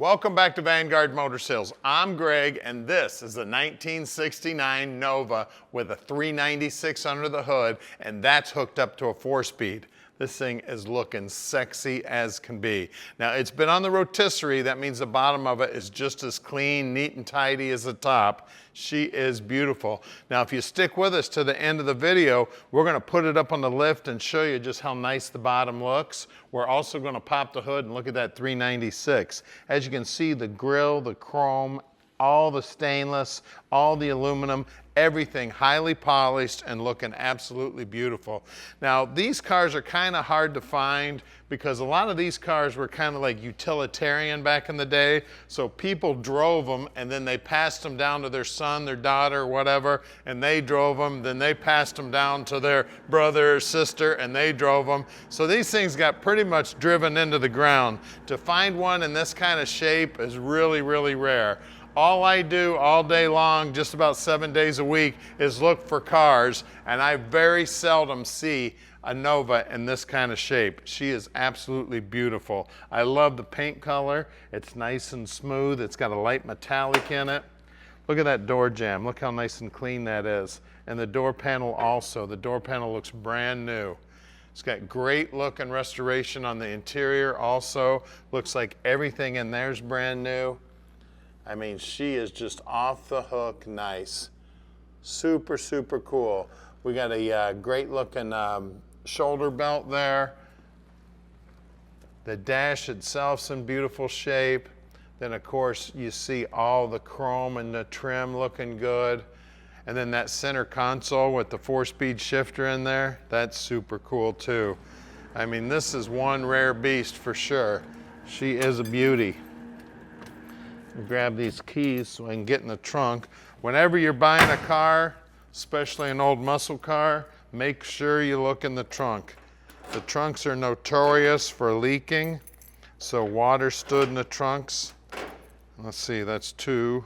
Welcome back to Vanguard Motor Sales. I'm Greg, and this is the 1969 Nova with a 396 under the hood, and that's hooked up to a 4-speed. This thing is looking sexy as can be. Now, it's been on the rotisserie. That means the bottom of it is just as clean, neat, and tidy as the top. She is beautiful. Now, if you stick with us to the end of the video, we're going to put it up on the lift and show you just how nice the bottom looks. We're also going to pop the hood and look at that 396. As you can see, the grille, the chrome, all the stainless, all the aluminum, everything highly polished and looking absolutely beautiful. Now, these cars are kind of hard to find because a lot of these cars were kind of like utilitarian back in the day. So people drove them and then they passed them down to their son, their daughter, whatever, and they drove them. Then they passed them down to their brother or sister and they drove them. So these things got pretty much driven into the ground. To find one in this kind of shape is really, really rare. All I do all day long, just about 7 days a week, is look for cars, and I very seldom see a Nova in this kind of shape. She is absolutely beautiful. I love the paint color. It's nice and smooth. It's got a light metallic in it. Look at that door jamb. Look how nice and clean that is. And the door panel also. The door panel looks brand new. It's got great look and restoration on the interior also. Looks like everything in there's brand new. I mean, she is just off the hook nice. Super, super cool. We got a great looking shoulder belt there. The dash itself's in beautiful shape. Then of course you see all the chrome and the trim looking good. And then that center console with the 4-speed shifter in there, that's super cool too. I mean, this is one rare beast for sure. She is a beauty. Grab these keys so I can get in the trunk. Whenever you're buying a car, especially an old muscle car, make sure you look in the trunk. The trunks are notorious for leaking, so water stood in the trunks. Let's see, that's 2.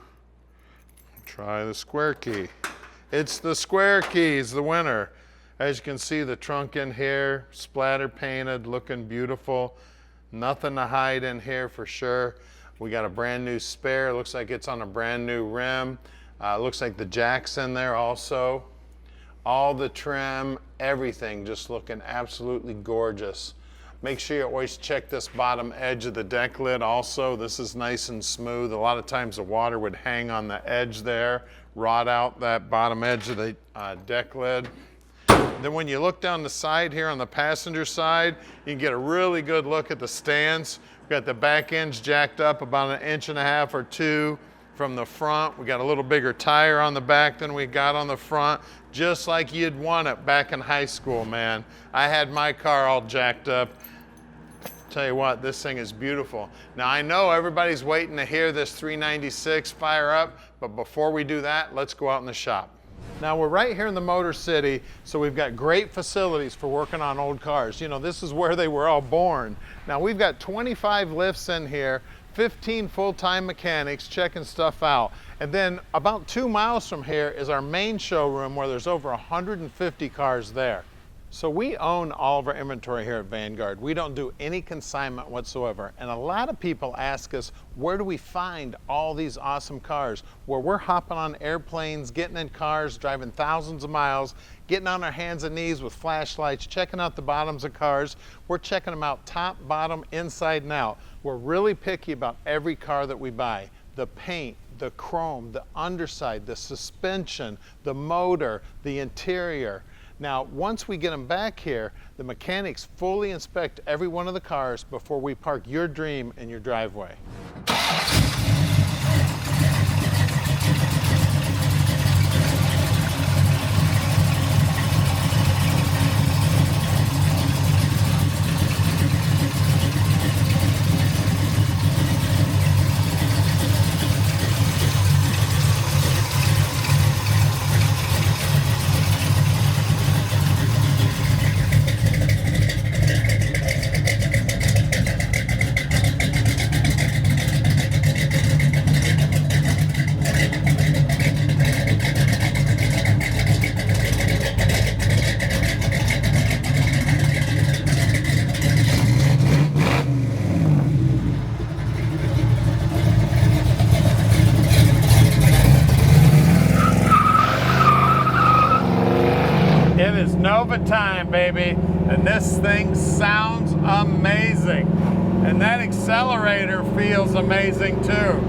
Try the square key. It's the square keys, the winner. As you can see, the trunk in here, splatter painted, looking beautiful. Nothing to hide in here for sure. We got a brand new spare. Looks like it's on a brand new rim. Looks like the jack's in there also. All the trim, everything just looking absolutely gorgeous. Make sure you always check this bottom edge of the deck lid also. This is nice and smooth. A lot of times the water would hang on the edge there, rot out that bottom edge of the deck lid. Then when you look down the side here on the passenger side, you can get a really good look at the stands. We've got the back ends jacked up about 1.5 inches or 2 from the front. We got a little bigger tire on the back than we got on the front, just like you'd want it back in high school, man. I had my car all jacked up. Tell you what, this thing is beautiful. Now I know everybody's waiting to hear this 396 fire up, but before we do that, let's go out in the shop. Now we're right here in the Motor City, so we've got great facilities for working on old cars. You know, this is where they were all born. Now we've got 25 lifts in here, 15 full-time mechanics checking stuff out. And then about 2 miles from here is our main showroom where there's over 150 cars there. So we own all of our inventory here at Vanguard. We don't do any consignment whatsoever. And a lot of people ask us, where do we find all these awesome cars? Well, we're hopping on airplanes, getting in cars, driving thousands of miles, getting on our hands and knees with flashlights, checking out the bottoms of cars. We're checking them out top, bottom, inside and out. We're really picky about every car that we buy. The paint, the chrome, the underside, the suspension, the motor, the interior. Now, once we get them back here, the mechanics fully inspect every one of the cars before we park your dream in your driveway. Nova time, baby. And this thing sounds amazing. And that accelerator feels amazing too.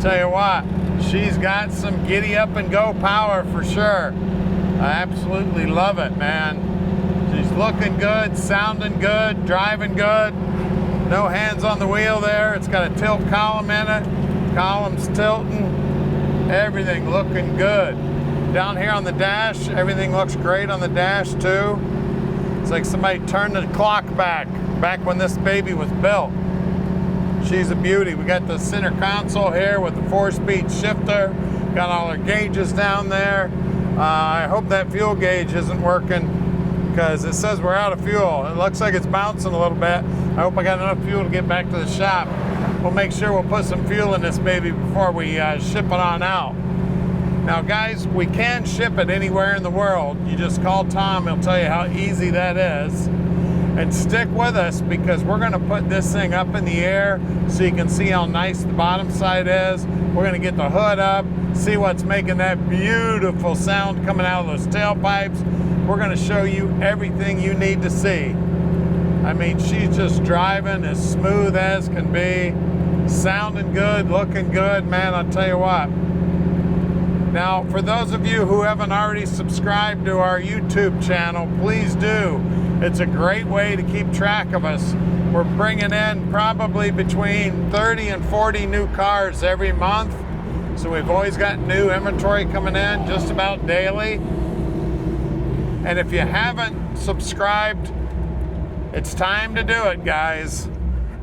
Tell you what, she's got some giddy up and go power for sure. I absolutely love it, man. She's looking good, sounding good, driving good. No hands on the wheel there. It's got a tilt column in it. Column's tilting. Everything looking good. Down here on the dash, everything looks great on the dash too. It's like somebody turned the clock back when this baby was built. She's a beauty. We got the center console here with the 4-speed shifter. Got all our gauges down there. I hope that fuel gauge isn't working because it says we're out of fuel. It looks like it's bouncing a little bit. I hope I got enough fuel to get back to the shop. We'll make sure we'll put some fuel in this baby before we ship it on out. Now guys, we can ship it anywhere in the world. You just call Tom, he'll tell you how easy that is. And stick with us because we're gonna put this thing up in the air so you can see how nice the bottom side is. We're gonna get the hood up, see what's making that beautiful sound coming out of those tailpipes. We're gonna show you everything you need to see. I mean, she's just driving as smooth as can be, sounding good, looking good, man, I'll tell you what. Now, for those of you who haven't already subscribed to our YouTube channel, please do. It's a great way to keep track of us. We're bringing in probably between 30 and 40 new cars every month. So we've always got new inventory coming in just about daily. And if you haven't subscribed, it's time to do it, guys.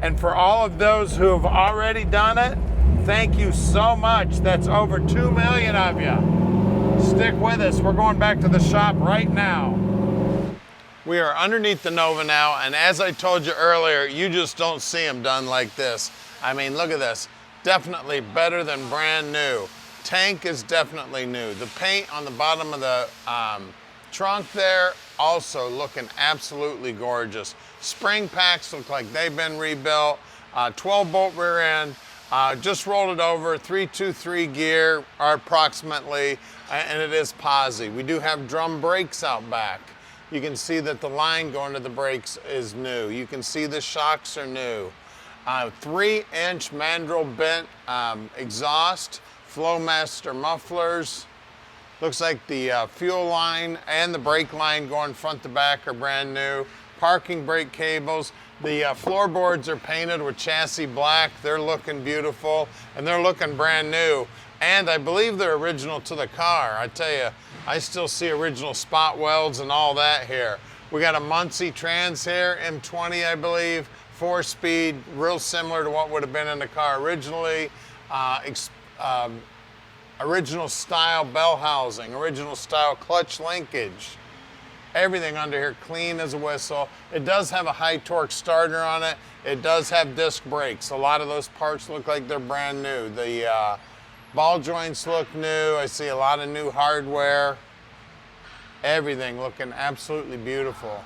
And for all of those who have already done it, thank you so much. That's over 2 million of you. Stick with us. We're going back to the shop right now. We are underneath the Nova now, and as I told you earlier, you just don't see them done like this. I mean, look at this. Definitely better than brand new. Tank is definitely new. The paint on the bottom of the trunk there, also looking absolutely gorgeous. Spring packs look like they've been rebuilt. 12-bolt rear end. Just rolled it over, 323 gear, or approximately, and it is posi. We do have drum brakes out back. You can see that the line going to the brakes is new. You can see the shocks are new. 3-inch mandrel bent exhaust, Flowmaster mufflers. Looks like the fuel line and the brake line going front to back are brand new. Parking brake cables. The floorboards are painted with chassis black. They're looking beautiful and they're looking brand new. And I believe they're original to the car. I tell you, I still see original spot welds and all that here. We got a Muncie trans here, M20 I believe, 4-speed, real similar to what would have been in the car originally. Original style bell housing, original style clutch linkage. Everything under here clean as a whistle. It does have a high torque starter on it. It does have disc brakes. A lot of those parts look like they're brand new. The ball joints look new. I see a lot of new hardware. Everything looking absolutely beautiful.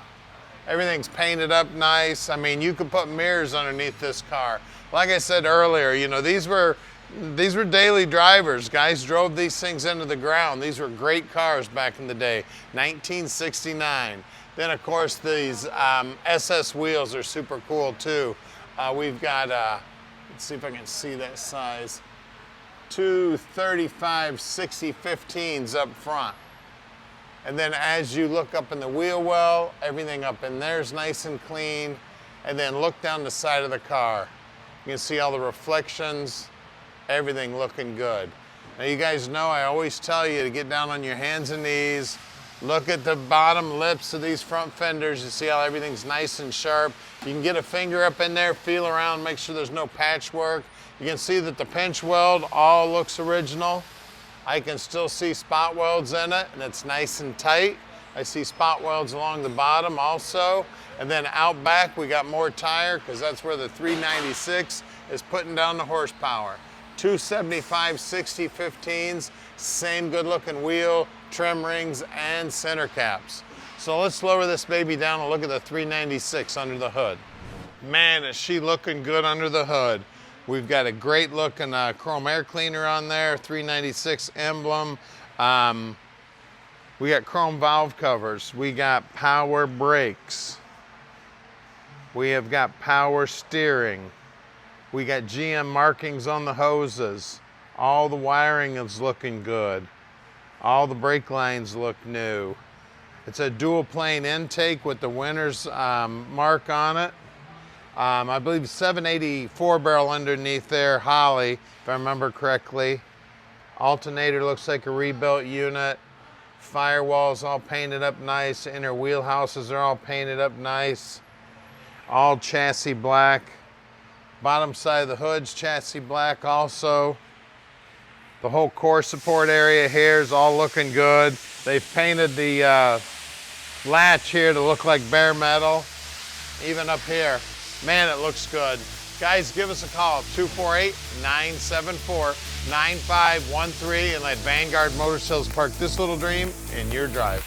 Everything's painted up nice. I mean, you could put mirrors underneath this car. Like I said earlier, you know, these were daily drivers. Guys drove these things into the ground. These were great cars back in the day, 1969. Then of course these SS wheels are super cool too. We've got, let's see if I can see that size, 2 35/60/15s up front. And then as you look up in the wheel well, everything up in there is nice and clean. And then look down the side of the car. You can see all the reflections, everything looking good. Now you guys know I always tell you to get down on your hands and knees, look at the bottom lips of these front fenders. You see how everything's nice and sharp. You can get a finger up in there, feel around, make sure there's no patchwork. You can see that the pinch weld all looks original. I can still see spot welds in it, and it's nice and tight. I see spot welds along the bottom also. And then out back, we got more tire, because that's where the 396 is putting down the horsepower. 275/60/15s, same good looking wheel, trim rings, and center caps. So let's lower this baby down and look at the 396 under the hood. Man, is she looking good under the hood. We've got a great looking chrome air cleaner on there, 396 emblem. We got chrome valve covers. We got power brakes. We have got power steering. We got GM markings on the hoses. All the wiring is looking good. All the brake lines look new. It's a dual plane intake with the winner's mark on it. I believe 784 barrel underneath there, Holly, if I remember correctly. Alternator looks like a rebuilt unit. Firewalls all painted up nice. Inner wheelhouses are all painted up nice. All chassis black. Bottom side of the hood's chassis black also. The whole core support area here is all looking good. They've painted the latch here to look like bare metal. Even up here, man, it looks good. Guys, give us a call, 248-974-9513, and let Vanguard Motor Sales park this little dream in your drive.